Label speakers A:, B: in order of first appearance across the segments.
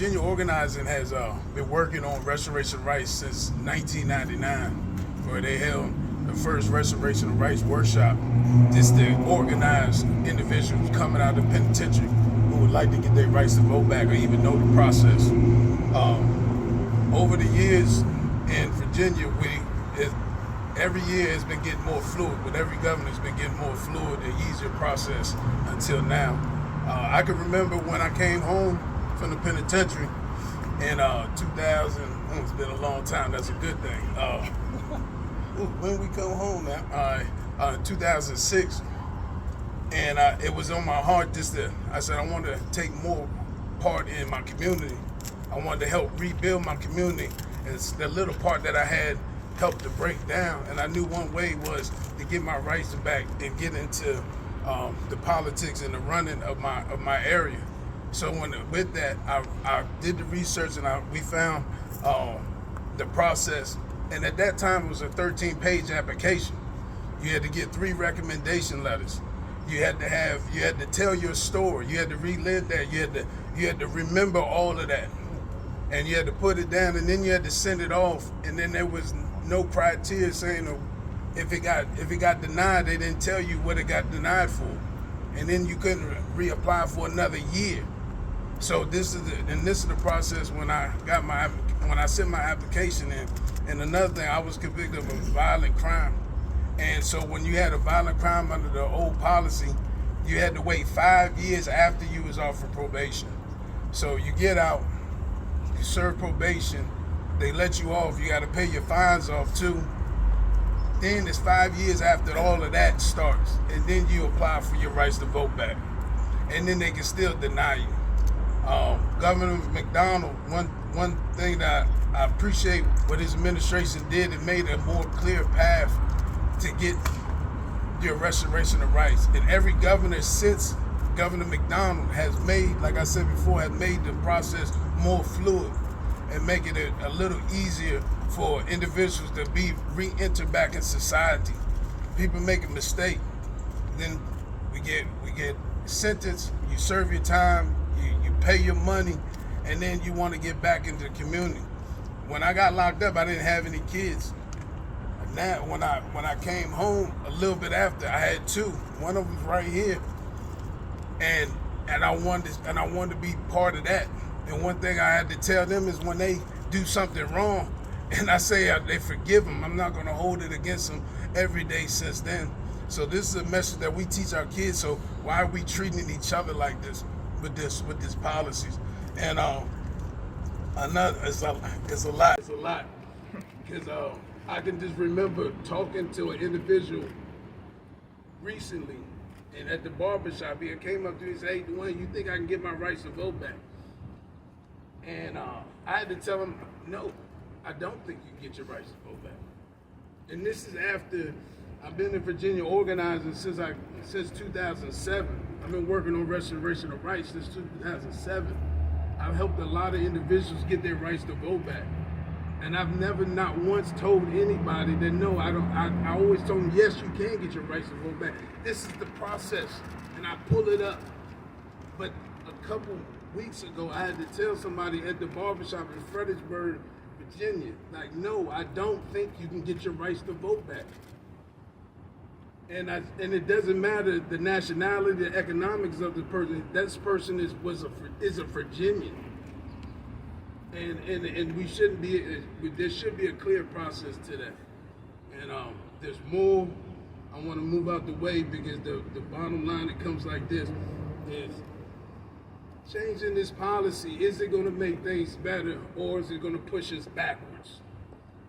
A: Virginia organizing has been working on restoration rights since 1999, where they held the first restoration of rights workshop just to organize individuals coming out of the penitentiary who would like to get their rights to vote back or even know the process. Over the years in Virginia, every year has been getting more fluid, but every governor has been getting more fluid and easier process until now. I can remember when I came home from the penitentiary in 2000. It's been a long time. That's a good thing. When we come home now, 2006, and it was on my heart just to. I said I wanted to take more part in my community. I wanted to help rebuild my community, and it's the little part that I had helped to break down. And I knew one way was to get my rights back and get into the politics and the running of my area. So with that, I did the research and we found the process. And at that time, it was a 13-page application. You had to get 3 recommendation letters. You had to tell your story. You had to relive that. You had to remember all of that, and you had to put it down. And then you had to send it off. And then there was no criteria saying if it got denied. They didn't tell you what it got denied for, and then you couldn't reapply for another year. So this is the process when I sent my application in. And another thing, I was convicted of a violent crime. And so when you had a violent crime under the old policy, you had to wait 5 years after you was off for probation. So you get out, you serve probation, they let you off, you got to pay your fines off too. Then it's 5 years after all of that starts, and then you apply for your rights to vote back. And then they can still deny you. Governor McDonald, one thing that I appreciate what his administration did, it made a more clear path to get your restoration of rights. And every governor since Governor McDonald has made, like I said before, has made the process more fluid and making it a little easier for individuals to be re-enter back in society. People make a mistake, then we get sentenced, you serve your time, you pay your money, and then you want to get back into the community. When I got locked up, I didn't have any kids. Now, when I came home a little bit after, I had 2. One of them was right here, and I wanted to be part of that. And one thing I had to tell them is when they do something wrong, and I say they forgive them, I'm not going to hold it against them every day since then. So this is a message that we teach our kids. So why are we treating each other like this with these policies? And it's a lot because I can just remember talking to an individual recently, and at the barbershop, he came up to me and said, "Hey, Duane, you think I can get my rights to vote back?" And I had to tell him, "No, I don't think you can get your rights to vote back." And this is after I've been in Virginia organizing since 2007. I've been working on restoration of rights since 2007. I've helped a lot of individuals get their rights to vote back. And I've never not once told anybody that no, I don't. I always told them, yes, you can get your rights to vote back. This is the process, and I pull it up. But a couple weeks ago, I had to tell somebody at the barbershop in Fredericksburg, Virginia, like, no, I don't think you can get your rights to vote back. And it doesn't matter the nationality, the economics of the person. This person is a Virginian. And we shouldn't be. There should be a clear process to that. And there's more. I want to move out the way because the bottom line that comes like this is changing this policy. Is it going to make things better, or is it going to push us backwards?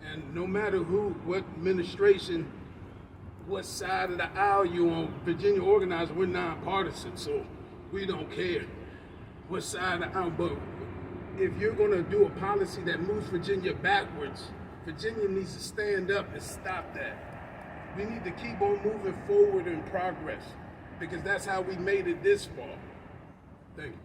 A: And no matter what administration, what side of the aisle you on, Virginia organized, we're nonpartisan, so we don't care what side of the aisle. But if you're going to do a policy that moves Virginia backwards, Virginia needs to stand up and stop that. We need to keep on moving forward in progress because that's how we made it this far. Thank you.